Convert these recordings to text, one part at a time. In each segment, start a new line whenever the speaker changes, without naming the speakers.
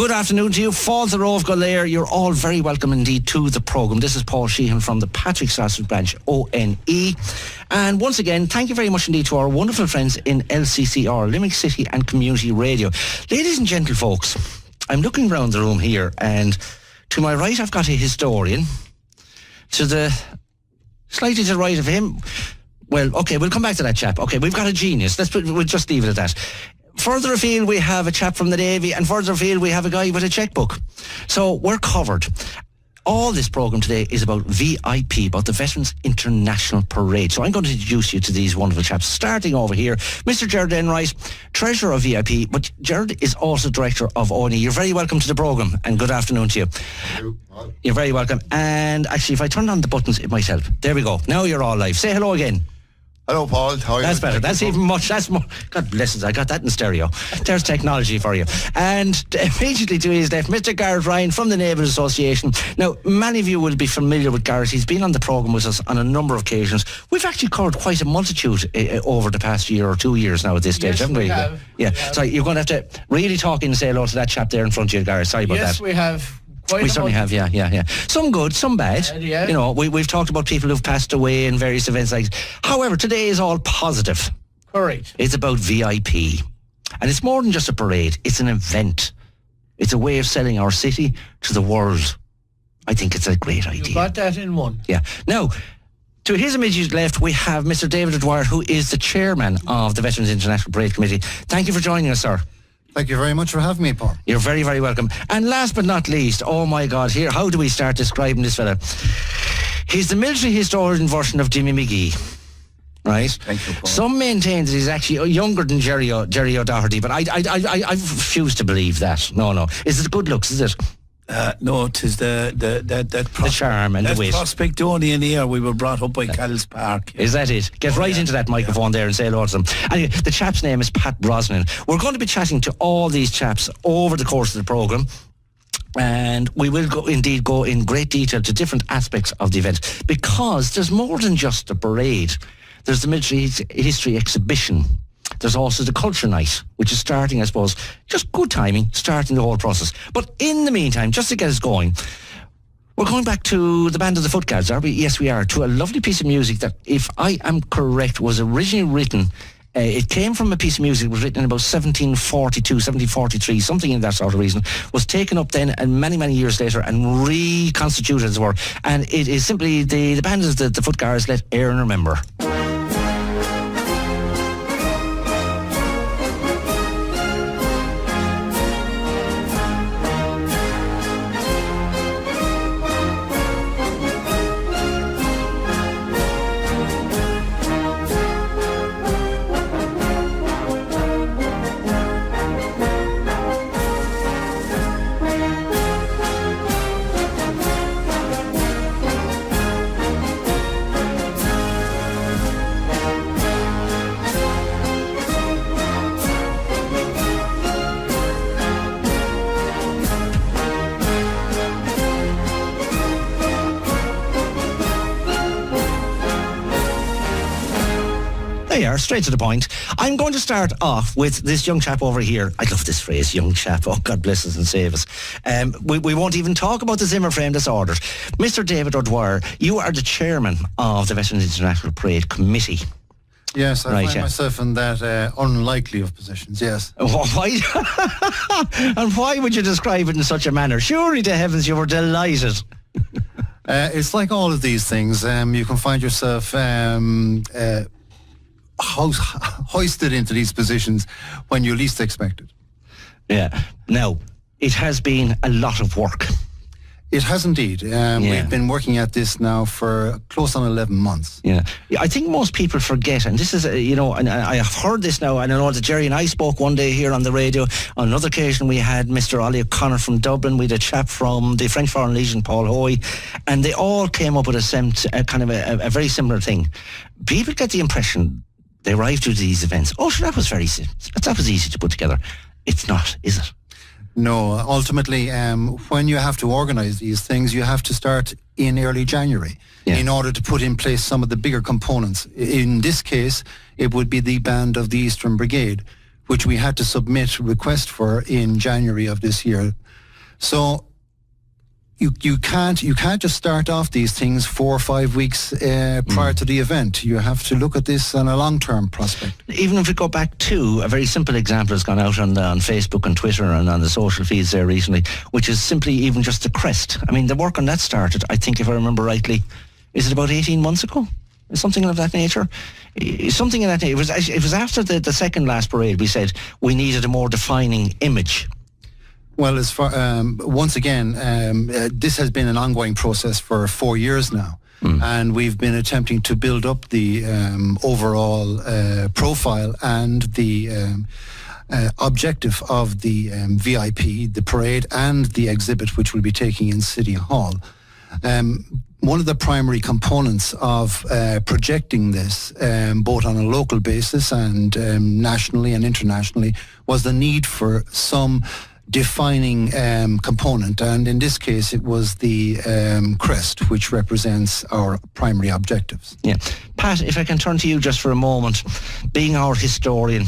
Good afternoon to you. Falls Rove Golair, you're all very welcome indeed to the programme. This is Paul Sheehan from the Patrick Sarsfield branch, ONE. And once again, thank you very much indeed to our wonderful friends in LCCR, Limerick City and Community Radio. Ladies and gentle folks, I'm looking around the room here, and to my right I've got a historian. Slightly to the right of him, well, okay, we'll come back to that chap. Okay, we've got a genius. We'll just leave it at that. Further afield, we have a chap from the Navy, and further afield, we have a guy with a checkbook. So we're covered. All this programme today is about VIP, about the Veterans International Parade. So I'm going to introduce you to these wonderful chaps. Starting over here, Mr. Gerard Enright, Treasurer of VIP, but Gerard is also Director of ONE. You're very welcome to the programme, and good afternoon to you.
Thank you.
You're very welcome. And actually, if I turn on the buttons, it might help. There we go. Now you're all live. Say hello again.
Hello, Paul. How are you?
That's better. That's even much. That's more. God bless us. I got that in stereo. There's technology for you. And immediately to his left, Mr. Garrett Ryan from the Naval Association. Now, many of you will be familiar with Garrett. He's been on the programme with us on a number of occasions. We've actually covered quite a multitude over the past year or 2 years now at this stage, haven't we?
Have.
Yeah. Sorry, you're going to have to really talk in and say hello to that chap there in front of you, Garrett. Sorry about that.
Yes, we have.
We certainly have, yeah. Some good, some bad.
Yeah.
You know, we've talked about people who've passed away in various events like. However, today is all positive.
Correct.
It's about VIP. And it's more than just a parade. It's an event. It's a way of selling our city to the world. I think it's a great idea.
You got that in one.
Yeah. Now, to his immediate left, we have Mr. David O'Dwyer, who is the chairman of the Veterans International Parade Committee. Thank you for joining us, sir.
Thank you very much for having me, Paul.
You're very, very welcome. And last but not least, oh my God, here, how do we start describing this fella? He's the military historian version of Jimmy McGee, right?
Thank you, Paul.
Some maintain that he's actually younger than Jerry O'Doherty, but I refuse to believe that. No. Is it good looks, is it?
No, it is the
charm and the wit.
Prospectonian here. We were brought up by Call's Park.
Is that it? Get right into that microphone there and say hello to them. Anyway, the chap's name is Pat Brosnahan. We're going to be chatting to all these chaps over the course of the programme. And we will go in great detail to different aspects of the event, because there's more than just a parade. There's the military history exhibition. There's also the culture night, which is starting, I suppose, just good timing, starting the whole process. But in the meantime, just to get us going, we're going back to the Band of the Footguards, are we? Yes, we are, to a lovely piece of music that, if I am correct, was originally written, it came from a piece of music that was written in about 1742, 1743, something in that sort of reason, was taken up then and many, many years later and reconstituted, as it were. And it is simply the band is the Footguards, Let Erin Remember. Straight to the point. I'm going to start off with this young chap over here. I love this phrase, young chap. Oh, God bless us and save us. We won't even talk about the Zimmer frame that's ordered. Mr. David O'Dwyer, you are the chairman of the Veterans International Parade Committee.
Yes, I find myself in that unlikely of positions, yes.
Why? And why would you describe it in such a manner? Surely to heavens you were delighted.
It's like all of these things. You can find yourself hoisted into these positions when you least expect it.
Yeah. Now, it has been a lot of work.
It has indeed. We've been working at this now for close on 11 months.
Yeah. I think most people forget, and this is, and I have heard this now, and I know that Jerry and I spoke one day here on the radio. On another occasion, we had Mr. Ollie O'Connor from Dublin. We had a chap from the French Foreign Legion, Paul Hoy, and they all came up with a very similar thing. People get the impression they arrive to these events. Oh, sure, that was easy to put together. It's not, is it?
No, ultimately, when you have to organise these things, you have to start in early January in order to put in place some of the bigger components. In this case, it would be the Band of the Eastern Brigade, which we had to submit a request for in January of this year. So you can't just start off these things 4 or 5 weeks prior to the event. You have to look at this on a long-term prospect.
Even if we go back to a very simple example that's gone out on Facebook and Twitter and on the social feeds there recently, which is simply even just the crest. I mean, the work on that started, I think, if I remember rightly, is it about 18 months ago? Something of that nature. Something in that nature. It was after the second last parade we said we needed a more defining image.
Well, as far once again, this has been an ongoing process for 4 years now, and we've been attempting to build up the overall profile and the objective of the VIP, the parade, and the exhibit, which we'll be taking in City Hall. One of the primary components of projecting this, both on a local basis and nationally and internationally, was the need for some defining component, and in this case it was the crest, which represents our primary objectives.
Yeah. Pat, if I can turn to you just for a moment, being our historian,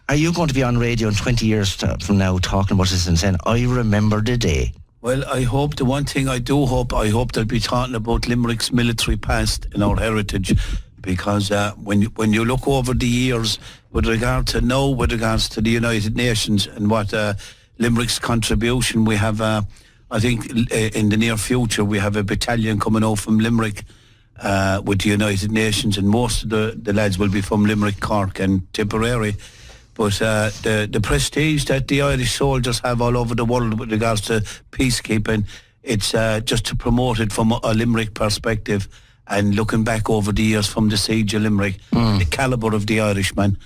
are you going to be on radio in 20 years from now talking about this and saying, I remember the day?
Well, I hope, the one thing I hope they'll be talking about Limerick's military past and our heritage, because when you look over the years with regards to the United Nations and what Limerick's contribution, we have, I think in the near future, we have a battalion coming out from Limerick with the United Nations, and most of the lads will be from Limerick, Cork and Tipperary. But the prestige that the Irish soldiers have all over the world with regards to peacekeeping, it's just to promote it from a Limerick perspective, and looking back over the years from the siege of Limerick, the calibre of the Irishman.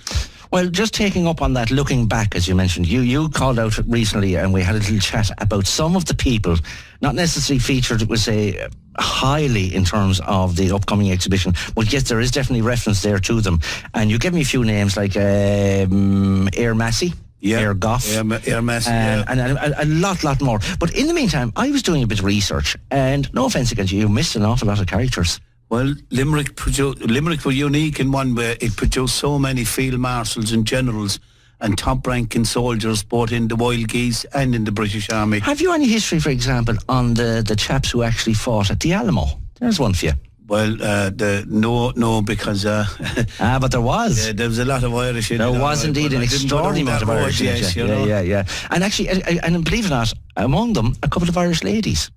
Well, just taking up on that, looking back, as you mentioned, you called out recently, and we had a little chat about some of the people, not necessarily featured, we'll say, highly in terms of the upcoming exhibition, but yes, there is definitely reference there to them. And you give me a few names like Air Massey, Air Goff,
Air Massey,
and a lot more. But in the meantime, I was doing a bit of research, and no offence against you missed an awful lot of characters.
Well, Limerick was unique in one way. It produced so many field marshals and generals and top-ranking soldiers, both in the Wild Geese and in the British Army.
Have you any history, for example, on the chaps who actually fought at the Alamo? There's one for you.
Well, no, because...
but there was.
Yeah, there was a lot of Irish in
there
it.
There was indeed an extraordinary amount of Irish in it. Yeah. And actually, and believe it or not, among them, a couple of Irish ladies.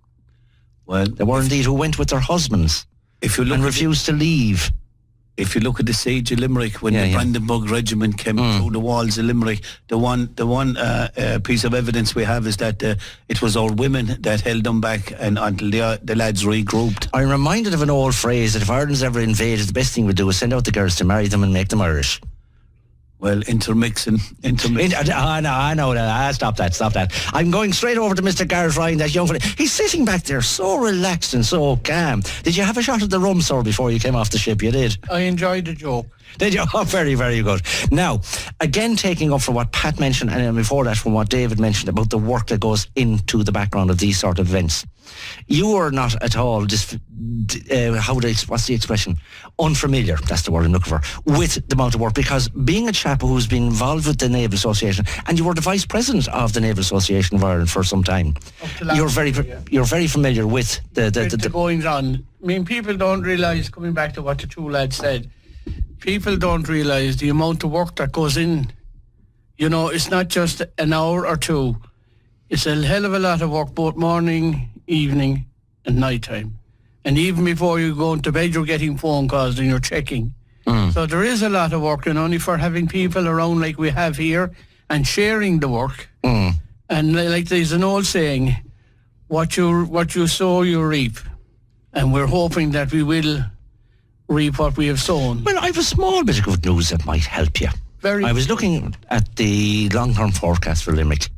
Well,
there were indeed who went with their husbands. If you look and refused to leave.
If you look at the siege of Limerick, when the Brandenburg Regiment came through the walls of Limerick, the one piece of evidence we have is that it was our women that held them back and until the lads regrouped.
I'm reminded of an old phrase that if Ireland's ever invaded, the best thing we'd do is send out the girls to marry them and make them Irish.
Well, intermixing.
I know that. Stop that. I'm going straight over to Mr. Garrett Ryan, that young fella. He's sitting back there so relaxed and so calm. Did you have a shot at the rum, sir, before you came off the ship? You did?
I enjoyed the joke.
Did you? Oh, very, very good. Now, again, taking up from what Pat mentioned, and then before that from what David mentioned about the work that goes into the background of these sort of events. You are not at all, what's the expression? Unfamiliar, that's the word I'm looking for, with the amount of work, because being a chap who's been involved with the Naval Association, and you were the Vice President of the Naval Association of Ireland for some time, you're very familiar with the
goings on. I mean, people don't realise, coming back to what the two lads said, people don't realise the amount of work that goes in. You know, it's not just an hour or two. It's a hell of a lot of work, both morning, evening and night time. And even before you go into bed, you're getting phone calls and you're checking. So there is a lot of work, and only for having people around like we have here and sharing the work. And like there's an old saying, what you sow, you reap. And we're hoping that we will reap what we have sown.
Well, I have a small bit of good news that might help you. I was looking at the long-term forecast for Limerick,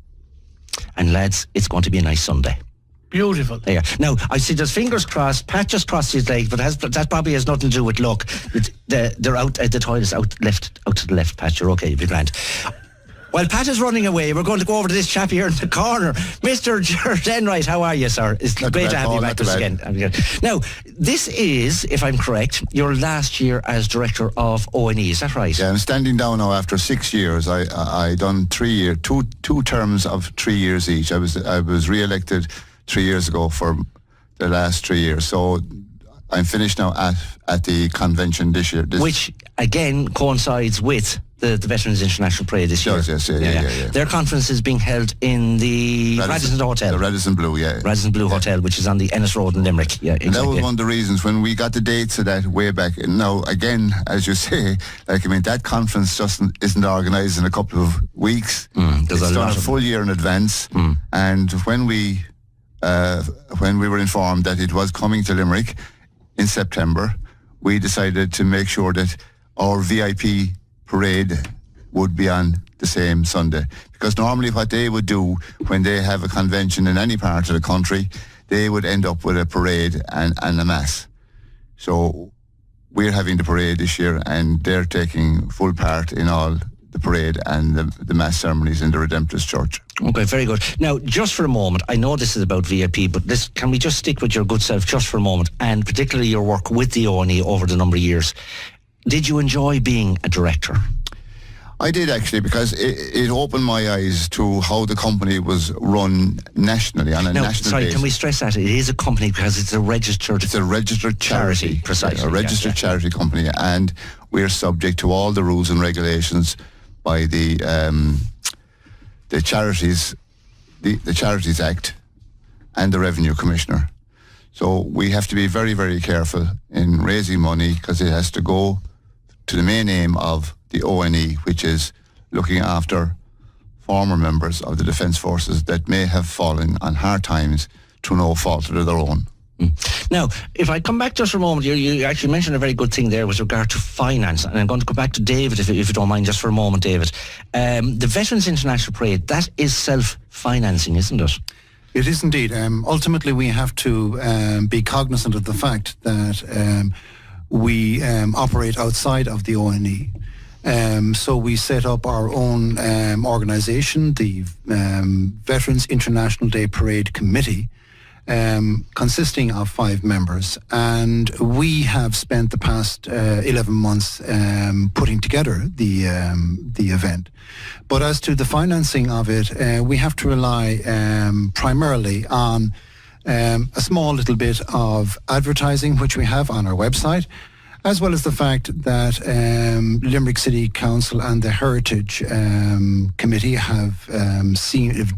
and lads, it's going to be a nice Sunday.
Beautiful.
There. Now, I see there's fingers crossed. Pat just crossed his legs, but that probably has nothing to do with luck. They're out at the toilets, out to the left, Pat. You're okay, you'll be grand. While Pat is running away, we're going to go over to this chap here in the corner. Mr. Gerard Enright, how are you, sir? It's great to have you back with us again. Now, this is, if I'm correct, your last year as Director of O&E, is that right?
Yeah, I'm standing down now after 6 years. I done 3 years, two terms of 3 years each. I was re-elected 3 years ago for the last 3 years. So I'm finished now at the convention this year.
Which, again, coincides with the Veterans International Parade this year.
Yes, yeah.
Their conference is being held in the Radisson Hotel.
The Radisson Blue, yeah.
Radisson Blue Hotel, which is on the Ennis Road in Limerick. Yeah, exactly.
And that was one of the reasons when we got the dates of that way back. Now, again, as you say, that conference just isn't organised in a couple of weeks. It's done a full year in advance. And when we were informed that it was coming to Limerick in September, we decided to make sure that our VIP parade would be on the same Sunday. Because normally what they would do when they have a convention in any part of the country, they would end up with a parade and a mass. So we're having the parade this year, and they're taking full part in all the parade and the mass ceremonies in the Redemptorist Church.
Okay, very good. Now, just for a moment, I know this is about VIP, but can we just stick with your good self just for a moment, and particularly your work with the O&E over the number of years? Did you enjoy being a director?
I did, actually, because it opened my eyes to how the company was run nationally, on a national basis.
Can we stress that? It is a company because it's a registered...
It's a registered charity.
Precisely.
A registered charity company, and we're subject to all the rules and regulations by the Charities Act and the Revenue Commissioner. So we have to be very, very careful in raising money, because it has to go to the main aim of the O&E, which is looking after former members of the Defence Forces that may have fallen on hard times through no fault of their own.
Now, if I come back just for a moment, you actually mentioned a very good thing there with regard to finance, and I'm going to go back to David, if you don't mind, just for a moment, David. The Veterans International Parade, that is self-financing, isn't it?
It is indeed. Ultimately, we have to be cognizant of the fact that we operate outside of the O&E. So we set up our own organisation, the Veterans International Day Parade Committee, consisting of 5 members, and we have spent the past 11 months putting together the event. But as to the financing of it, we have to rely primarily on a small little bit of advertising, which we have on our website, as well as the fact that Limerick City Council and the Heritage Committee have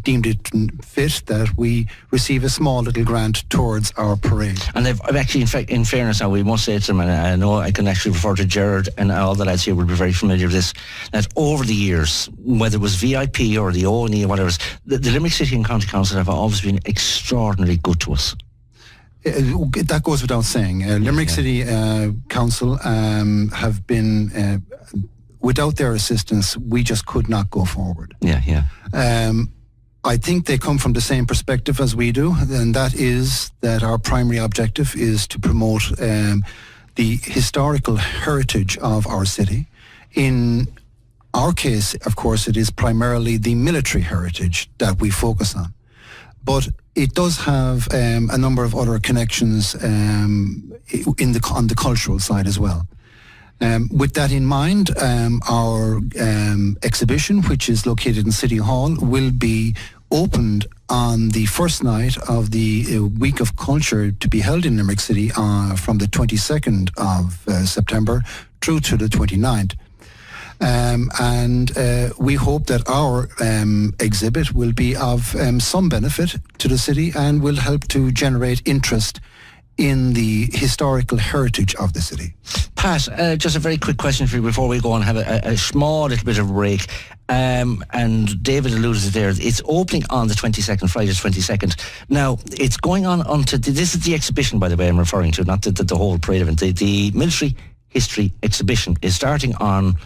deemed it fit that we receive a small little grant towards our parade. And
they've actually, in fairness now, we must say to them, and I know I can actually refer to Gerard and all the lads here will be very familiar with this, that over the years, whether it was VIP or the O&E or whatever, the Limerick City and County Council have always been extraordinarily good to us.
That goes without saying. Limerick City Council have been, without their assistance, we just could not go forward. I think they come from the same perspective as we do, and that is that our primary objective is to promote the historical heritage of our city. In our case, of course, it is primarily the military heritage that we focus on. But it does have a number of other connections on the cultural side as well. With that in mind, our exhibition, which is located in City Hall, will be opened on the first night of the Week of Culture to be held in Limerick City from the 22nd of September through to the 29th. And we hope that our exhibit will be of some benefit to the city and will help to generate interest in the historical heritage of the city.
Pat, just a very quick question for you before we go and have a small little bit of a break. And David alluded to there, it's opening on the 22nd, Friday the 22nd. Now, it's going on until, this is the exhibition, by the way, I'm referring to, not the whole parade event. The Military History Exhibition is starting on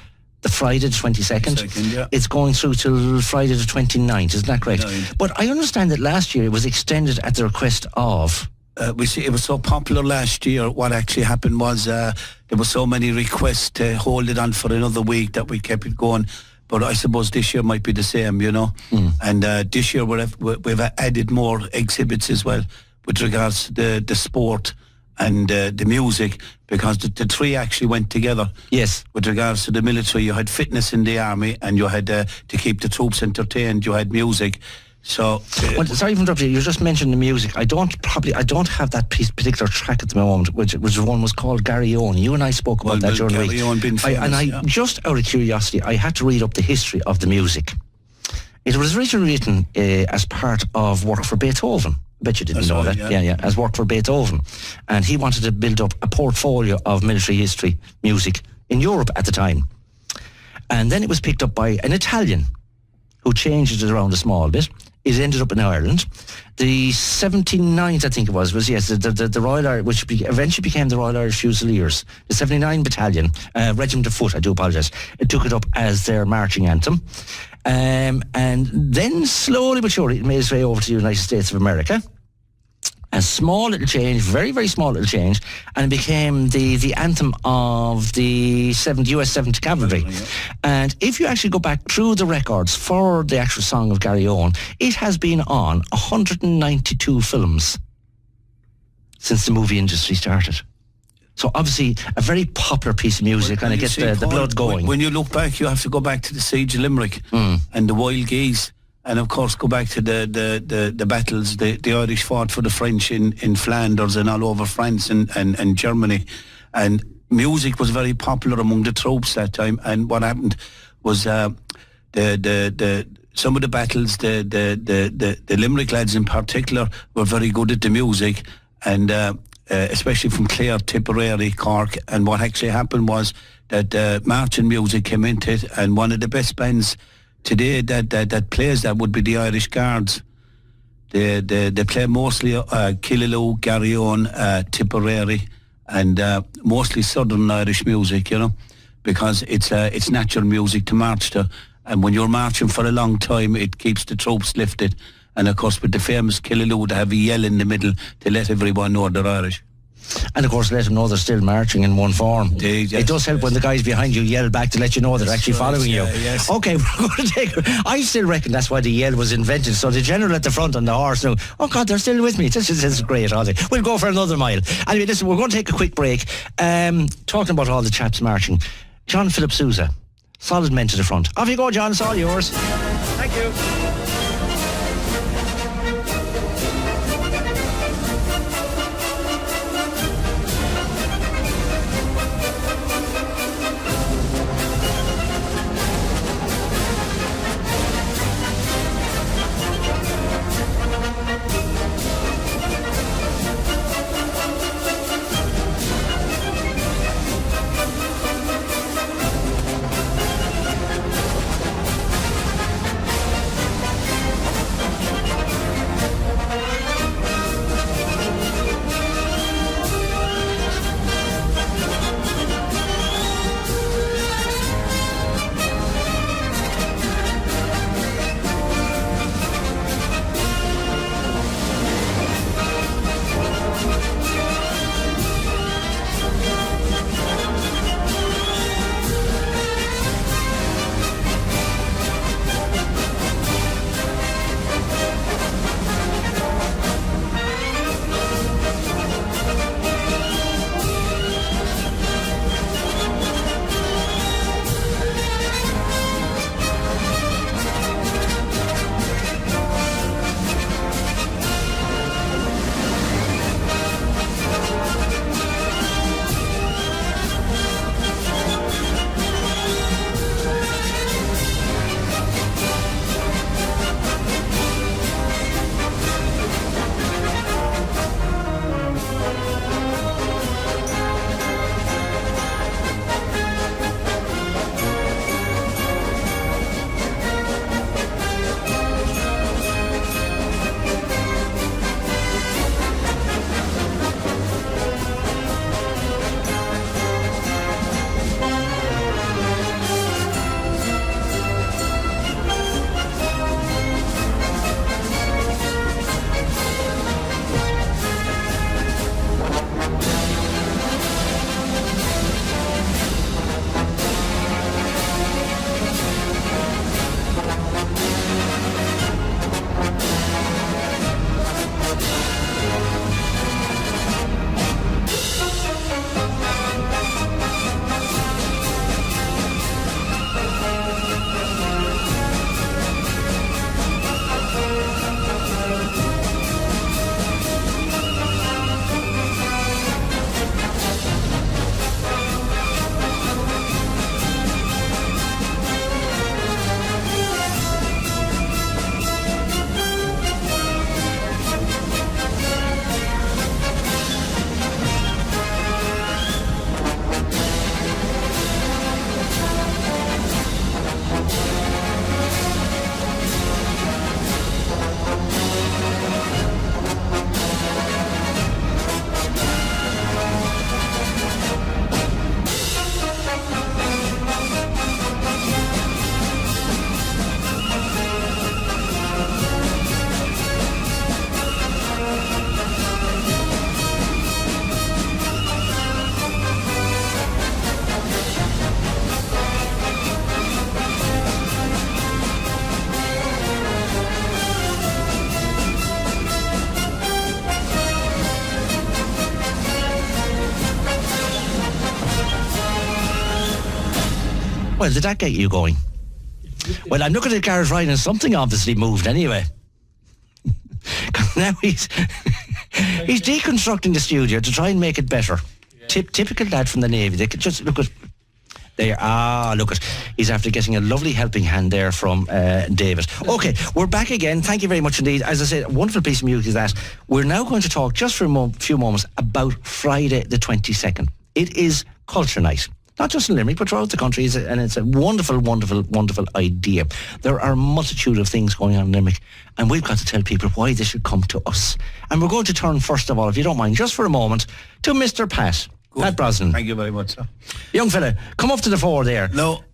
the Friday the 22nd. It's going through till Friday the 29th, isn't that correct? But I understand that last year it was extended at the request of...
we see it was so popular last year. What actually happened was there were so many requests to hold it on for another week that we kept it going. but I suppose this year might be the same, you know. And this year we've added more exhibits as well with regards to the sport and the music, because the three actually went together.
Yes.
With regards to the military, you had fitness in the army, and you had to keep the troops entertained. You had music. So,
well, sorry to interrupt you. You just mentioned the music. I don't have that particular track at the moment, which one was called Garrett. You and I spoke about that during the week. Just out of curiosity, I had to read up the history of the music. It was originally written as part of work for Beethoven. I bet you didn't know that. Yeah, as work for Beethoven. And he wanted to build up a portfolio of military history music in Europe at the time. And then it was picked up by an Italian who changed it around a small bit. It ended up in Ireland. The 79th, I think it was yes, the Royal Irish, which eventually became the Royal Irish Fusiliers, the 79 Battalion, Regiment of Foot, I do apologise, it took it up as their marching anthem. And then slowly but surely it made its way over to the United States of America. A small little change, very, very small little change, and it became the anthem of the US 7th Cavalry. And if you actually go back through the records for the actual song of Garrett, it has been on 192 films since the movie industry started. So obviously a very popular piece of music, and it gets the blood going.
When you look back, you have to go back to the Siege of Limerick and the Wild Geese. And of course, go back to the battles the Irish fought for the French in Flanders and all over France and Germany. And music was very popular among the troops that time. And what happened was some of the battles, the Limerick lads in particular, were very good at the music, and especially from Clare, Tipperary, Cork. And what actually happened was that marching music came into it, and one of the best bands today that plays that would be the Irish Guards. They play mostly Killaloe, Garrett, Tipperary, and mostly Southern Irish music, you know, because it's natural music to march to. And when you're marching for a long time, it keeps the troops lifted. And of course, with the famous Killaloe, they have a yell in the middle to let everyone know they're Irish.
And of course, let them know they're still marching in one form.
Indeed, yes,
it does help when the guys behind you yell back to let you know they're actually following you.
Yes.
Okay, we're going to take. I still reckon that's why the yell was invented. So the general at the front on the horse now, oh God, they're still with me. This is great, are they? We'll go for another mile. Anyway, listen, we're going to take a quick break. Talking about all the chaps marching. John Philip Sousa, solid men to the front. Off you go, John. It's all yours.
Thank you.
Well, did that get you going? Well, I'm looking at Garrett Ryan and something obviously moved anyway. Now he's deconstructing the studio to try and make it better. Yeah. Typical lad from the Navy. They could just look at there. Look at he's after getting a lovely helping hand there from David. Okay, we're back again. Thank you very much indeed. As I said, a wonderful piece of music is that. We're now going to talk just for a few moments about Friday the 22nd. It is Culture Night. Not just in Limerick, but throughout the country, and it's a wonderful, wonderful, wonderful idea. There are a multitude of things going on in Limerick, and we've got to tell people why they should come to us. And we're going to turn, first of all, if you don't mind, just for a moment, to Mr. Pat Brosnahan.
Thank you very much, sir.
Young fella, come up to the fore there.
No,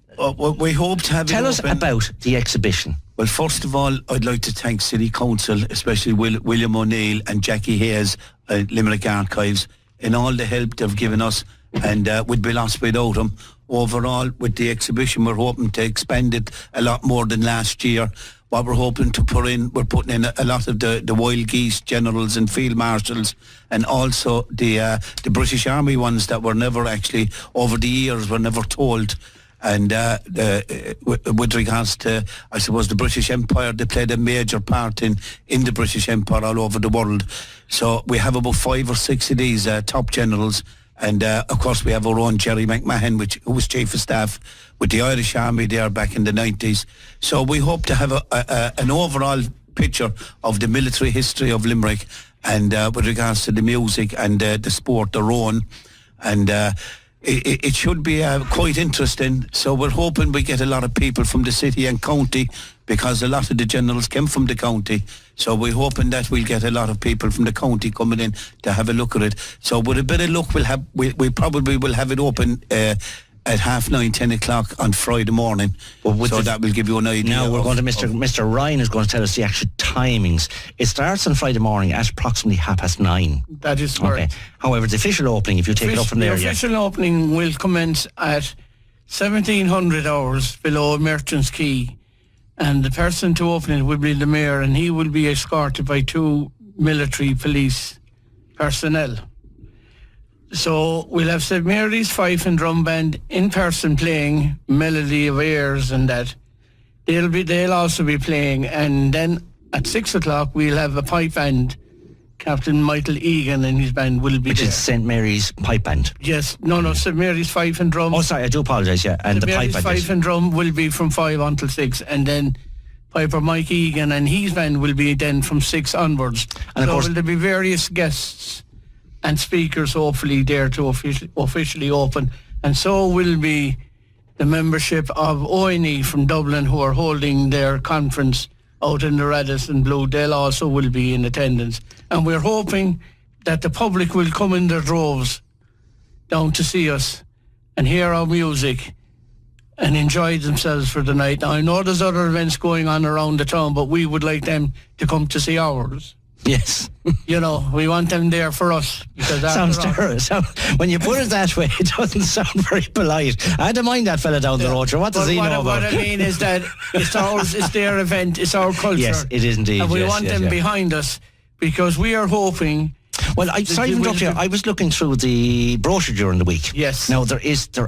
we hope to have
Tell us
open.
about the exhibition.
Well, first of all, I'd like to thank City Council, especially William O'Neill and Jackie Hayes, Limerick Archives, and all the help they've given us. And we'd be lost without them. Overall, with the exhibition, we're hoping to expand it a lot more than last year. What we're hoping to put in, we're putting in a lot of the wild geese, generals and field marshals, and also the British Army ones that were never actually, over the years, were never told. And with regards to, I suppose, the British Empire, they played a major part in the British Empire all over the world. So we have about 5 or 6 of these top generals. And of course we have our own Jerry McMahon, who was Chief of Staff with the Irish Army there back in the 90s. So we hope to have an overall picture of the military history of Limerick, and with regards to the music and the sport, their own. And it should be quite interesting. So we're hoping we get a lot of people from the city and county, because a lot of the generals came from the county. So we're hoping that we'll get a lot of people from the county coming in to have a look at it. So with a bit of luck, we probably will have it open at 9:30, 10 o'clock on Friday morning. So that will give you an idea.
Now we're going to Mr. Ryan is going to tell us the actual timings. It starts on Friday morning at approximately 9:30.
That is correct.
Okay. However, the official opening, if you take it up from there,
the official opening will commence at 1700 hours below Merchant's Quay. And the person to open it will be the mayor, and he will be escorted by 2 military police personnel. So we'll have St. Mary's Fife and Drum Band in person playing melody of airs and that. They'll also be playing, and then at 6 o'clock we'll have a pipe band. Captain Michael Egan and his band will be
Which
there.
is St. Mary's Pipe Band.
Yes, no, St. Mary's Fife and Drum.
Oh, sorry, I do apologise, yeah. And
St.
the
Mary's
Pipe Band.
Fife and Drum will be from 5 until 6, and then Piper Mike Egan and his band will be then from 6 onwards. And so of course, there'll be various guests and speakers hopefully there to officially open. And so will be the membership of ONE from Dublin, who are holding their conference out in the Radisson Blue. They'll also will be in attendance. And we're hoping that the public will come in their droves down to see us and hear our music and enjoy themselves for the night. Now, I know there's other events going on around the town, but we would like them to come to see ours.
Yes.
You know, we want them there for us. Because
sounds terrible. When you put it that way, it doesn't sound very polite. I had to mind that fella down the road. What does he know about?
What I mean is that it's ours, it's their event, it's our culture.
Yes, it is indeed.
And we want them behind us, because we are hoping.
Well, sorry to interrupt you. I was looking through the brochure during the week.
Yes.
Now, there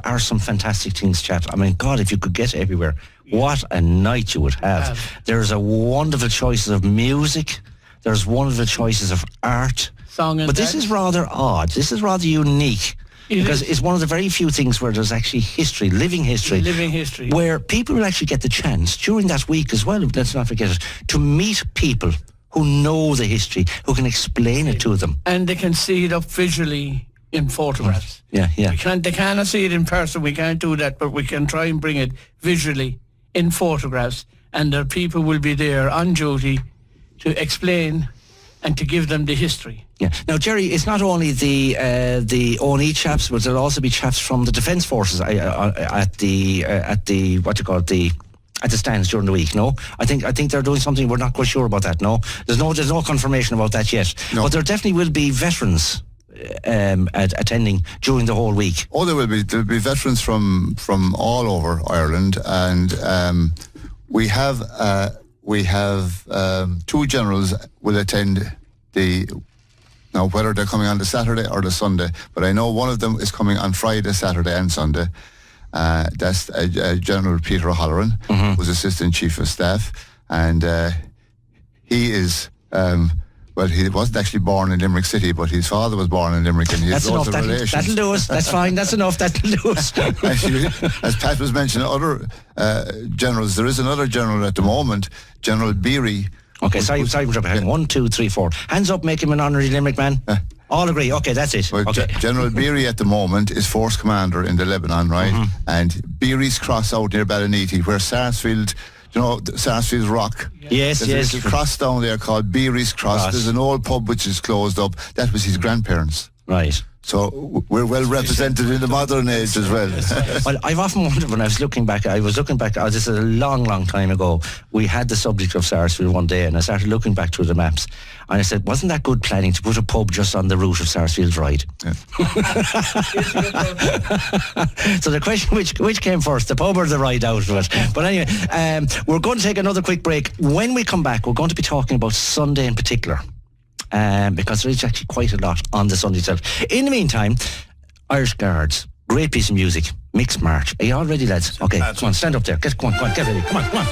are some fantastic things, chaps. I mean, God, if you could get everywhere, what a night you would have. There's a wonderful choices of music. There's wonderful choices of art.
Song and
but this is rather odd. This is rather unique. Because it's one of the very few things where there's actually history, living history.
Living history.
Where people will actually get the chance, during that week as well, let's not forget it, to meet people who know the history, who can explain it to them.
And they can see it up visually in photographs.
Yeah.
They cannot see it in person. We can't do that, but we can try and bring it visually in photographs. And the people will be there on duty to explain and to give them the history.
Yeah. Now, Jerry, it's not only the O&E chaps, but there'll also be chaps from the Defence Forces at the stands during the week. No, I think they're doing something. We're not quite sure about that. No, there's no confirmation about that yet. No. But there definitely will be veterans attending during the whole week.
Oh, there will be. There'll be veterans from all over Ireland, and we have 2 generals will attend now whether they're coming on the Saturday or the Sunday, but I know one of them is coming on Friday, Saturday and Sunday, That's General Peter O'Halloran, who's Assistant Chief of Staff, and he is. Well, he wasn't actually born in Limerick City, but his father was born in Limerick, and he has lots of relations.
That'll do us. That's fine. That's enough. That'll do us.
Actually, as Pat was mentioning, other generals. There is another general at the moment, General Beery.
Okay, sorry, yeah. 1, 2, 3, 4. Hands up, make him an honorary Limerick man. All agree. Okay, that's it.
Well,
okay.
General Beery at the moment is force commander in the Lebanon, right? And Beery's cross out near Ballinity, where Sarsfield. You know, Sarsfield Rock.
Yes,
There's a little cross down there called Beery's Cross. There's an old pub which is closed up. That was his grandparents.
Right.
So we're well represented in the modern age as well.
Well, I've often wondered when I was looking back, this is a long, long time ago, we had the subject of Sarsfield one day and I started looking back through the maps and I said, wasn't that good planning to put a pub just on the route of Sarsfield's ride? Yeah. So the question, which came first, the pub or the ride out of it? But anyway, we're going to take another quick break. When we come back, we're going to be talking about Sunday in particular. Because there is actually quite a lot on the Sunday itself. In the meantime, Irish Guards, great piece of music, Mixed March. Are you all ready, lads? Okay, come on, stand up there. Go on, get ready. Come on.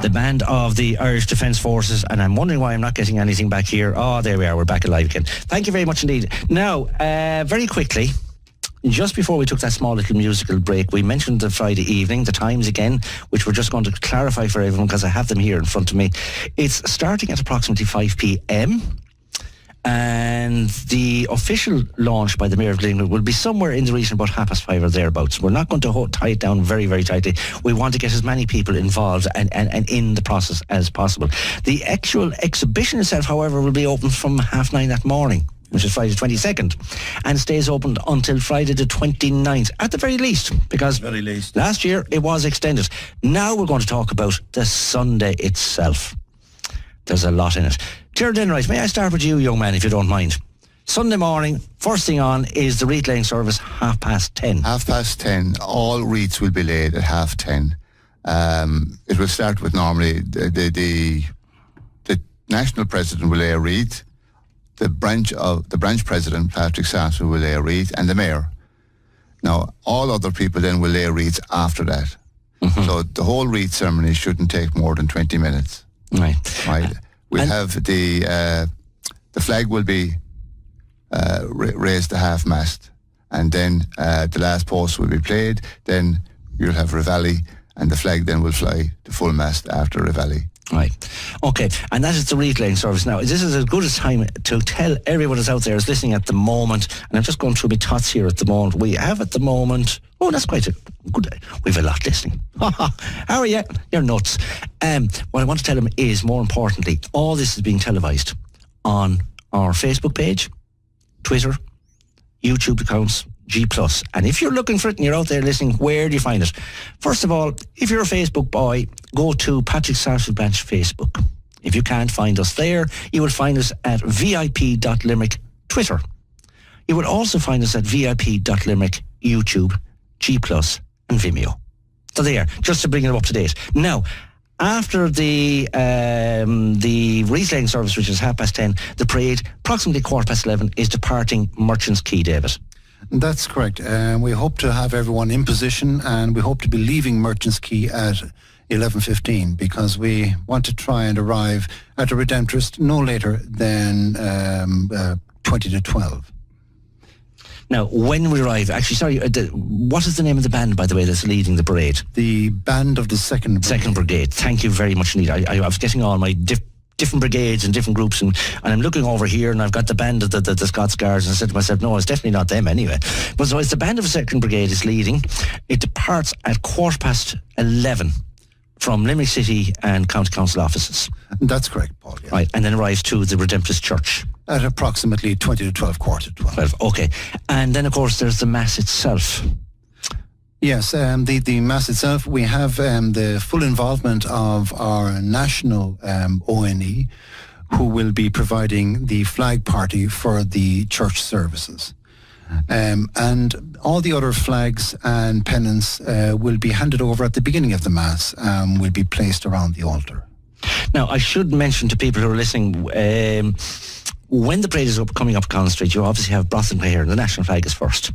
the band of the Irish Defence Forces, and I'm wondering why I'm not getting anything back here. Oh, there we are. We're back alive again. Thank you very much indeed. Now, very quickly, just before we took that small little musical break, we mentioned the Friday evening, the times again, which we're just going to clarify for everyone because I have them here in front of me. It's starting at approximately 5 p.m. and the official launch by the Mayor of Limerick will be somewhere in the region about 5:30 or thereabouts. We're not going to tie it down very, very tightly. We want to get as many people involved and in the process as possible. The actual exhibition itself, however, will be open from 9:30 that morning, which is Friday the 22nd, and stays open until Friday the 29th, at the very least, because last year it was extended. Now we're going to talk about the Sunday itself. There's a lot in it. Gerard Enright, may I start with you, young man, if you don't mind? Sunday morning, first thing on is the wreath laying service, 10:30.
10:30, all wreaths will be laid at 10:30. It will start with normally the national president will lay a wreath. The branch president, Patrick Sarsfield, will lay a wreath, and the mayor. Now, all other people then will lay wreaths after that. Mm-hmm. So the whole wreath ceremony shouldn't take more than 20 minutes. Right. We'll have the flag will be raised to half-mast, and then the last post will be played. Then you'll have Reveille, and the flag then will fly to full mast after Reveille.
Right. Okay. And that is the wreath laying service. Now, this is as good a time to tell everyone that's out there is listening at the moment, and I'm just going through my thoughts here at the moment. We have at the moment, that's quite a good, we have a lot listening. How are you? You're nuts. What I want to tell them is, more importantly, all this is being televised on our Facebook page, Twitter, YouTube accounts, G+. And if you're looking for it and you're out there listening, where do you find it? First of all, if you're a Facebook boy, go to Patrick Sarsfield Branch Facebook. If you can't find us there, you will find us at vip.limerick Twitter. You will also find us at vip.limerick YouTube, G+, and Vimeo. So there, just to bring it up to date. Now, after the wreath laying service, which is 10:30, the parade, approximately 11:15, is departing Merchants Quay, David.
That's correct. We hope to have everyone in position, and we hope to be leaving Merchants Quay at 11:15, because we want to try and arrive at the Redemptorist no later than 20 to 12.
Now, when we arrive, what is the name of the band, by the way, that's leading the parade?
The band of the Second Brigade.
Second Brigade. Thank you very much indeed. I was getting all my different brigades and different groups, and I'm looking over here, and I've got the band of the Scots Guards, and I said to myself, no, it's definitely not them anyway. But so it's the band of the Second Brigade is leading. It departs at 11:15 from Limerick City and County Council offices.
That's correct, Paul. Yeah.
Right, and then arrives to the Redemptorist Church.
At approximately 20 to 12, quarter to 12.
Okay. And then, of course, there's the Mass itself.
Yes, the Mass itself, we have the full involvement of our national ONE, who will be providing the flag party for the church services. And all the other flags and pennants will be handed over at the beginning of the Mass, will be placed around the altar.
Now, I should mention to people who are listening, when the parade is coming up Collins Street, you obviously have Brosnahan here, and the national flag is first.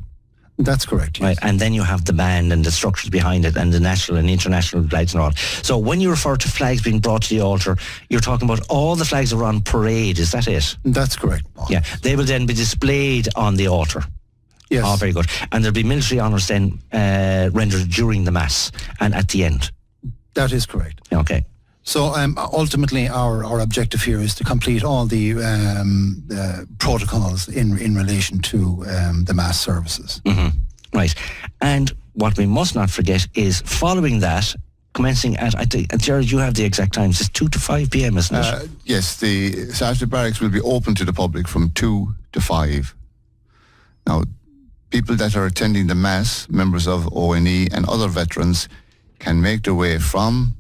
That's correct, yes.
Right, and then you have the band and the structures behind it, and the national and international flags and all. So when you refer to flags being brought to the altar, you're talking about all the flags that are on parade, is that it?
That's correct, Paul.
Yeah, they will then be displayed on the altar.
Yes.
Oh, very good. And there'll be military honours then rendered during the Mass and at the end.
That is correct.
Okay.
So ultimately, our objective here is to complete all the protocols in relation to the Mass services.
Mm-hmm. Right. And what we must not forget is, following that, commencing at, I think, Gerard, you have the exact times, it's 2 to 5 p.m, isn't it?
Yes, the Sarsfield Barracks will be open to the public from 2 to 5. Now, people that are attending the Mass, members of ONE and other veterans, can make their way from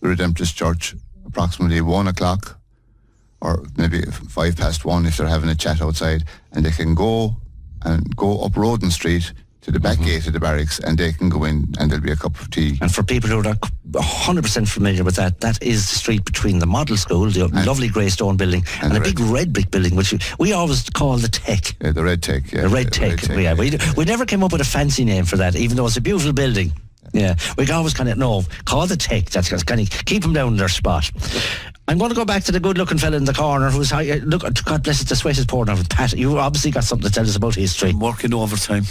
the Redemptorist Church approximately 1 o'clock, or maybe 1:05 if they're having a chat outside, and they can go up Roden Street to the back gate of the barracks, and they can go in, and there'll be a cup of tea.
And for people who are not 100% familiar with that, that is the street between the Model School, the lovely grey stone building, and a big red brick building, which we always call the Tech.
Yeah, the Red Tech. Yeah,
the Red Tech. Yeah, we never came up with a fancy name for that, even though it's a beautiful building. Yeah, we can always kind of call the tech. That's kind of keep them down in their spot. I'm going to go back to the good-looking fella in the corner who's look. God bless it, the sweat is pouring out. Pat, you obviously got something to tell us about history.
I'm working overtime.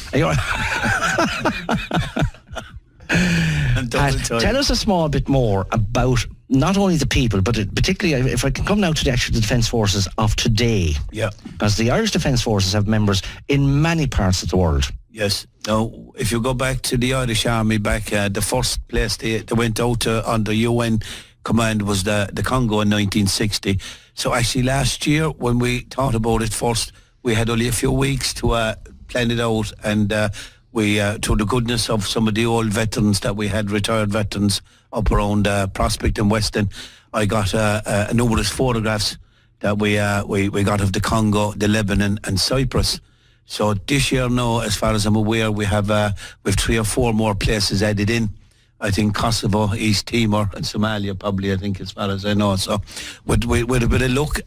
Pat, tell us a small bit more about not only the people, but particularly if I can come now to the actual Defence Forces of today.
Yeah.
Because the Irish Defence Forces have members in many parts of the world.
Yes. Now, if you go back to the Irish Army back, the first place they went out under UN command was the Congo in 1960. So actually last year when we thought about it first, we had only a few weeks to plan it out, and we, through the goodness of some of the old veterans that we had, retired veterans up around Prospect and Weston, I got numerous photographs that we got of the Congo, the Lebanon and Cyprus. So this year now, as far as I'm aware, we have 3 or 4 more places added in. I think Kosovo, East Timor and Somalia probably, I think, as far as I know. So with a bit of luck,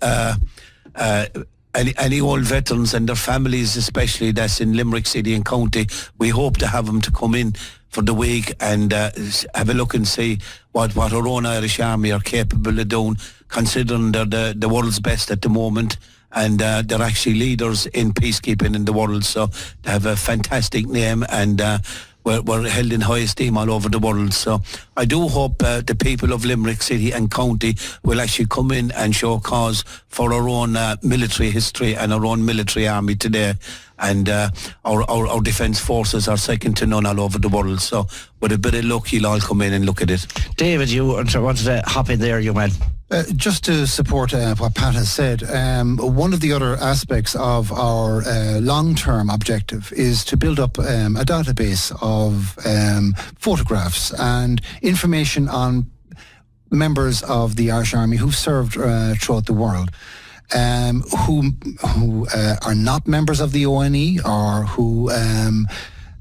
any old veterans and their families, especially that's in Limerick City and County, we hope to have them to come in for the week and have a look and see what our own Irish Army are capable of doing, considering they're the world's best at the moment. And they're actually leaders in peacekeeping in the world, so they have a fantastic name, and we're held in high esteem all over the world. So I do hope the people of Limerick City and County will actually come in and show cause for our own military history and our own military army today. And our defence forces are second to none all over the world. So with a bit of luck, you'll all come in and look at it.
David, you wanted to hop in there, you man.
Just to support what Pat has said, one of the other aspects of our long-term objective is to build up a database of photographs and information on members of the Irish Army who've served throughout the world, who are not members of the ONE or who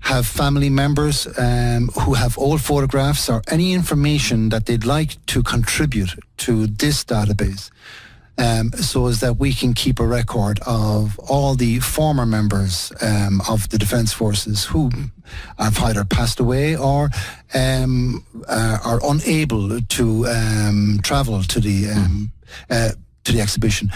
have family members who have old photographs or any information that they'd like to contribute to this database, so as that we can keep a record of all the former members of the Defence Forces who have either passed away or are unable to travel to the exhibition.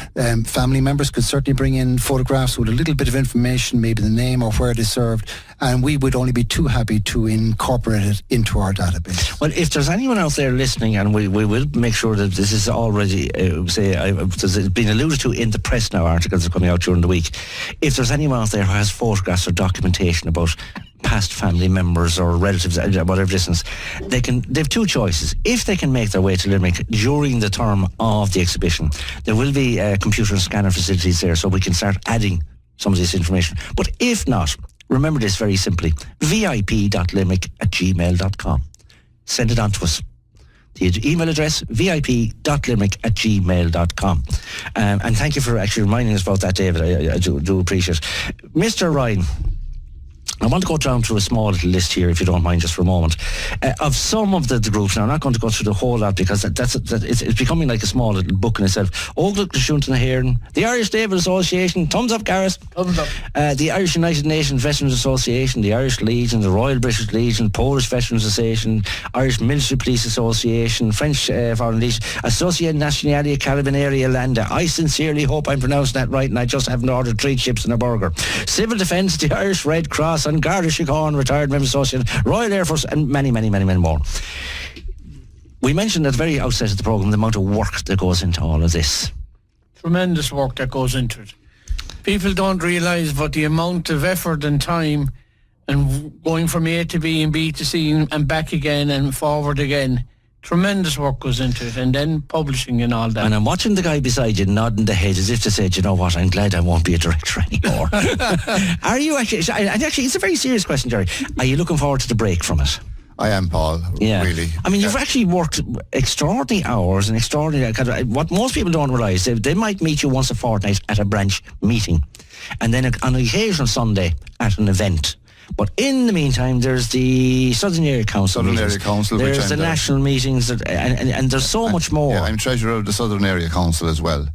Family members could certainly bring in photographs with a little bit of information, maybe the name or where they served, and we would only be too happy to incorporate it into our database.
Well, if there's anyone out there listening, and we will make sure that this is already, it's been alluded to in the press now, articles are coming out during the week. If there's anyone out there who has photographs or documentation about past family members or relatives, whatever distance, they have 2 choices. If they can make their way to Limerick during the term of the exhibition, there will be computer and scanner facilities there, so we can start adding some of this information. But if not, remember this very simply: vip.limerick@gmail.com. Send it on to us. The email address, vip.limerick@gmail.com. And thank you for actually reminding us about that, David. I do appreciate it. Mr. Ryan, I want to go down through a small little list here, if you don't mind, just for a moment, of some of the groups. Now, I'm not going to go through the whole lot because it's becoming like a small little book in itself. Ogle Shunton Hearn, the Irish Naval Association, thumbs up, Garrett.
Thumbs up.
The Irish United Nations Veterans Association, the Irish Legion, the Royal British Legion, Polish Veterans Association, Irish Military Police Association, French Foreign Legion, Association Nationale Carabinieri Irlanda. I sincerely hope I'm pronouncing that right, and I just haven't ordered 3 chips and a burger. Civil Defence, the Irish Red Cross, and Garda Síochána, Retired Members Association, Royal Air Force, and many, many, many, many more. We mentioned at the very outset of the programme the amount of work that goes into all of this.
Tremendous work that goes into it. People don't realise what the amount of effort and time and going from A to B and B to C and back again and forward again. Tremendous work goes into it, and then publishing and all that.
And I'm watching the guy beside you nodding the head as if to say, you know what, I'm glad I won't be a director anymore. Are you actually, and actually it's a very serious question, Jerry, are you looking forward to the break from it?
I am, Paul, really.
I mean, you've actually worked extraordinary hours and extraordinary, what most people don't realise, they might meet you once a fortnight at a branch meeting, and then on an occasional Sunday at an event. But in the meantime, there's the Southern Area Council meetings. There's the national meetings, and there's so much more.
Yeah, I'm treasurer of the Southern Area Council as well.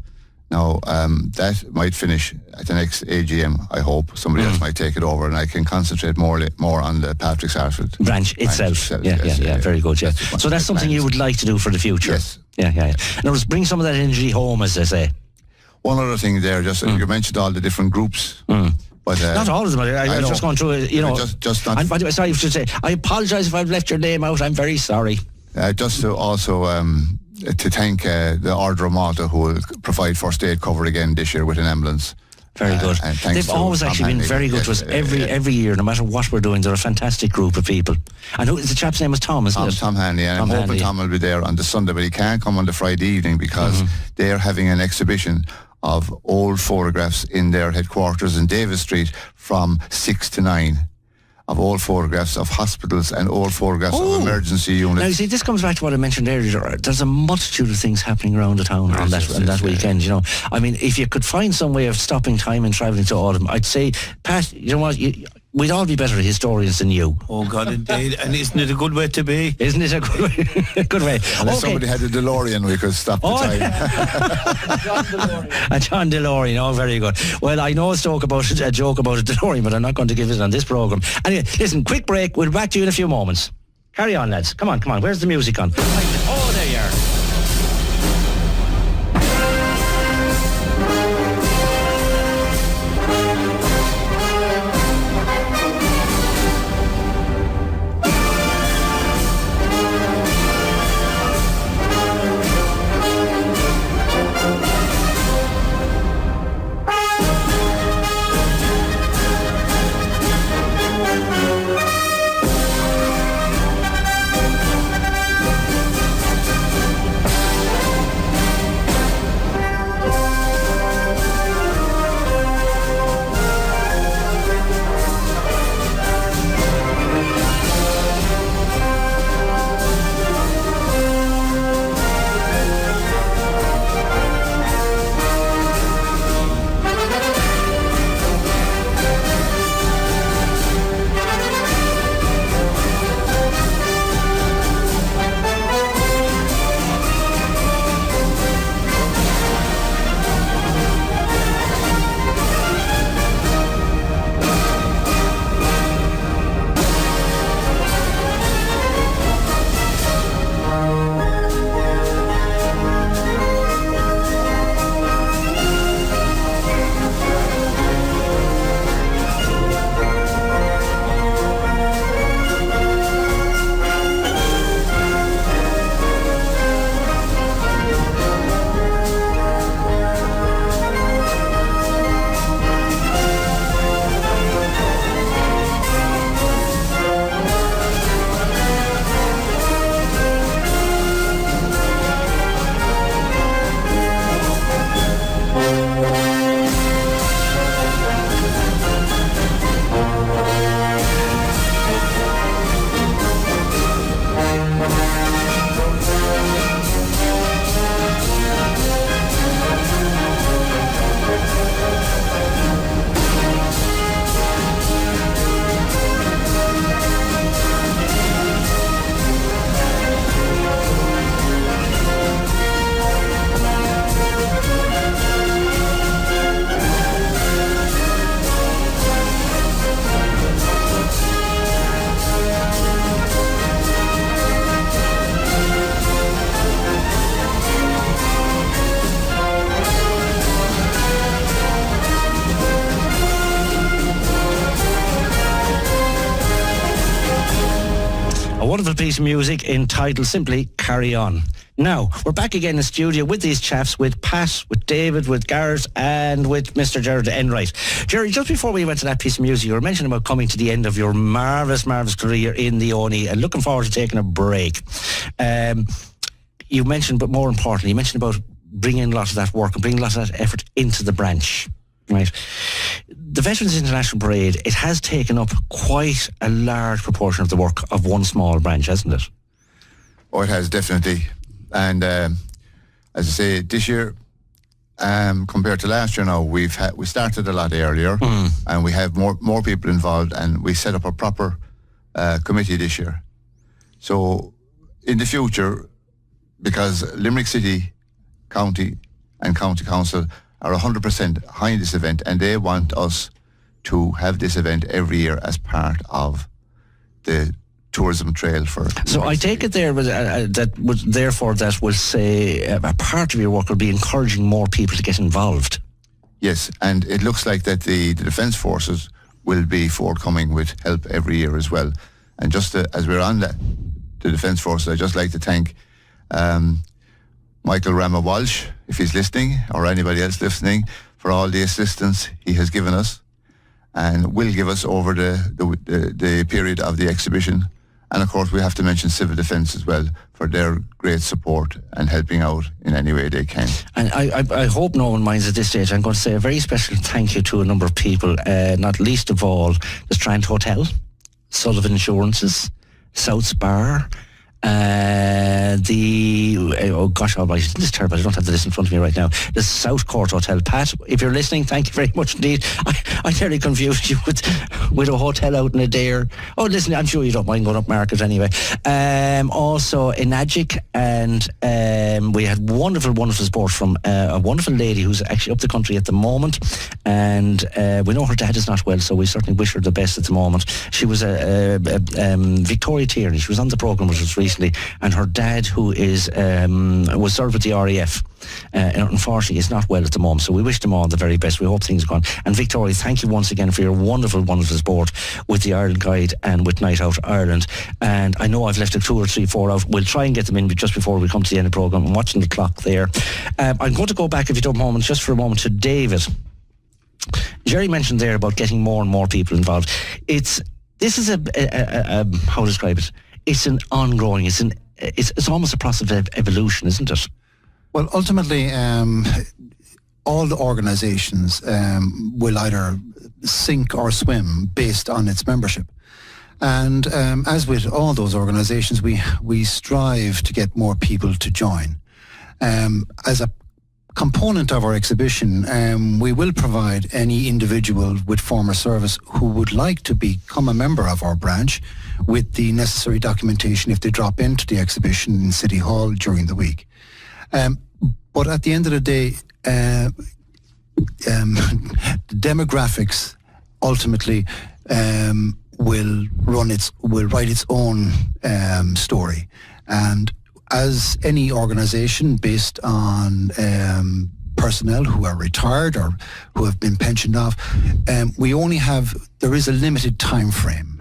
Now, that might finish at the next AGM, I hope. Somebody else might take it over, and I can concentrate more on the Patrick Sarsfield
branch itself. Yeah, very good, yeah. So that's something you would like to do for the future?
Yes.
Yeah. Now, let's bring some of that energy home, as they say.
One other thing there, just you mentioned all the different groups. But,
not all of them. I was just going through it,
Just not.
By the way, sorry, I should say, I apologise if I've left your name out. I'm very sorry.
Just to also to thank the Order of Malta, who will provide first aid cover again this year with an ambulance.
Very good. They've always actually been very good to us every year, no matter what we're doing. They're a fantastic group of people. And the chap's name is Tom, isn't it?
Tom Hanley. And I'm hoping Tom will be there on the Sunday, but he can't come on the Friday evening because they're having an exhibition of old photographs in their headquarters in Davis Street from 6 to 9. Of old photographs of hospitals and old photographs of emergency units.
Now, you see, this comes back to what I mentioned earlier. There's a multitude of things happening around the town on that weekend, I mean, if you could find some way of stopping time and travelling to all of them, I'd say, Pat, you know what, we'd all be better historians than you.
Oh, God, indeed. And isn't it a good way to be?
Isn't it a good way? Good way.
Unless somebody had a DeLorean, we could stop the time.
A John DeLorean, very good. Well, I know a joke about a DeLorean, but I'm not going to give it on this programme. Anyway, listen, quick break. We'll be back to you in a few moments. Carry on, lads. Come on. Where's the music on? Oh, there you are. Wonderful piece of music entitled simply Carry On. Now, we're back again in the studio with these chaps, with Pat, with David, with Garrett, and with Mr. Gerard Enright. Jerry, just before we went to that piece of music, you were mentioning about coming to the end of your marvellous career in the ONE and looking forward to taking a break. You mentioned, but more importantly, you mentioned about bringing a lot of that work and bringing a lot of that effort into the branch. Right. The Veterans International Parade, it has taken up quite a large proportion of the work of one small branch, hasn't it?
Oh, it has, definitely. And as I say, this year, compared to last year now, we started a lot earlier and we have more people involved, and we set up a proper committee this year. So in the future, because Limerick City, County and County Council are 100% behind this event, and they want us to have this event every year as part of the tourism trail for.
So I take it there that will say a part of your work will be encouraging more people to get involved.
Yes, and it looks like that the Defence Forces will be forthcoming with help every year as well. And just as we're on the Defence Forces, I'd just like to thank Michael Rama Walsh, if he's listening, or anybody else listening, for all the assistance he has given us and will give us over the period of the exhibition. And of course we have to mention Civil Defence as well for their great support and helping out in any way they can. And
I hope no one minds at this stage. I'm going to say a very special thank you to a number of people, not least of all the Strand Hotel, Sullivan Insurances, South Spar, oh gosh almighty, this is terrible, I don't have the list in front of me right now, the South Court Hotel. Pat, if you're listening, thank you very much indeed. I nearly confused you with a hotel out in Adair. Oh listen, I'm sure you don't mind going up market anyway. Also Enagic, and we had wonderful support from a wonderful lady who's actually up the country at the moment, and we know her dad is not well, so we certainly wish her the best at the moment. She was Victoria Tierney, she was on the programme with us recently, and her dad, who is was served with the RAF, unfortunately is not well at the moment, so we wish them all the very best. We hope things go on. And Victoria, thank you once again for your wonderful support with the Ireland Guide and with Night Out Ireland. And I know I've left 2 or 3, 4 out. We'll try and get them in just before we come to the end of the programme. I'm watching the clock there. I'm going to go back, if you don't mind, just for a moment to David. Jerry mentioned there about getting more and more people involved. This is a how to describe it? It's an ongoing, it's almost a process of evolution, isn't it?
Well, ultimately, all the organisations will either sink or swim based on its membership. And as with all those organisations, we strive to get more people to join. As a component of our exhibition, we will provide any individual with former service who would like to become a member of our branch with the necessary documentation if they drop into the exhibition in City Hall during the week. But at the end of the day, the demographics ultimately will write its own story. And as any organisation based on personnel who are retired or who have been pensioned off, there is a limited time frame.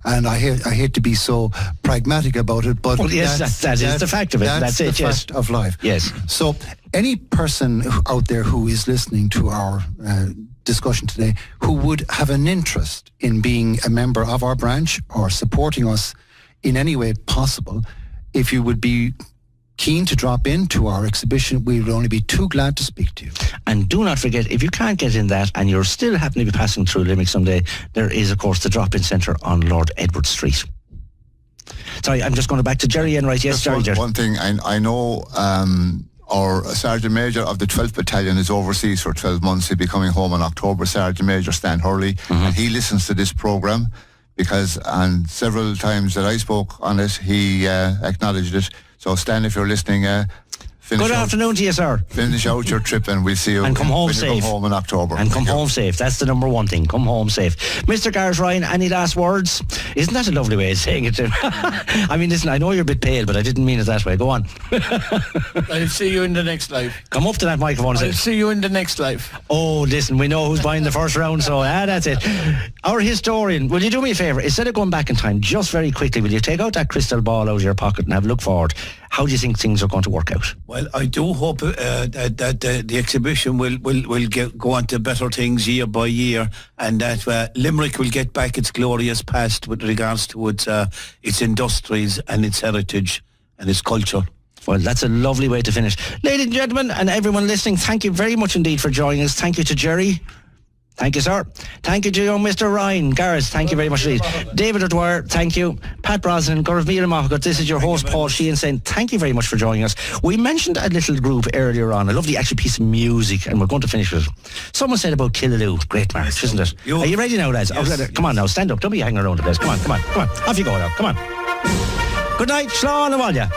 And I hate to be so pragmatic about it, but
yes, that is the fact of it.
That's the fact of life.
Yes.
So any person out there who is listening to our discussion today who would have an interest in being a member of our branch or supporting us in any way possible, if you would be keen to drop into our exhibition, we would only be too glad to speak to you.
And do not forget, if you can't get in that and you're still happen to be passing through Limerick someday, there is, of course, the drop-in centre on Lord Edward Street. Sorry, I'm just going back to Jerry Enright. Yes, Jerry.
One thing, I know our Sergeant Major of the 12th Battalion is overseas for 12 months. He'll be coming home in October, Sergeant Major Stan Hurley, and he listens to this programme because on several times that I spoke on it, he acknowledged it. So Stan, if you're listening,
good afternoon to you, sir.
Finish out your trip and we'll see you
and come home safe.
You come home in October.
And come home safe. That's the number one thing. Come home safe. Mr. Garrett Ryan, any last words? Isn't that a lovely way of saying it? I mean, listen, I know you're a bit pale, but I didn't mean it that way. Go on.
I'll see you in the next life.
Come up to that microphone.
I'll see you in the next life.
Oh, listen, we know who's buying the first round, so that's it. Our historian, will you do me a favour? Instead of going back in time, just very quickly, will you take out that crystal ball out of your pocket and have a look forward? How do you think things are going to work out?
Well, I do hope that the exhibition will go on to better things year by year, and that Limerick will get back its glorious past with regards to its industries and its heritage and its culture.
Well, that's a lovely way to finish. Ladies and gentlemen, and everyone listening, thank you very much indeed for joining us. Thank you to Jerry. Thank you, sir. Thank you to young Mr. Ryan. Garrett, thank you very much indeed. David O'Dwyer, thank you. Pat Brosnahan, Garvila Mahagat, this is your host, Paul Sheehan, saying thank you very much for joining us. We mentioned a little group earlier on, a lovely actually piece of music, and we're going to finish with it. Someone said about Killaloo. Great march, isn't it? Are you ready now, lads?
Yes.
Oh, come on now, stand up. Don't be hanging around the place. Come on. Off you go now. Come on. Good night. Slán Amália.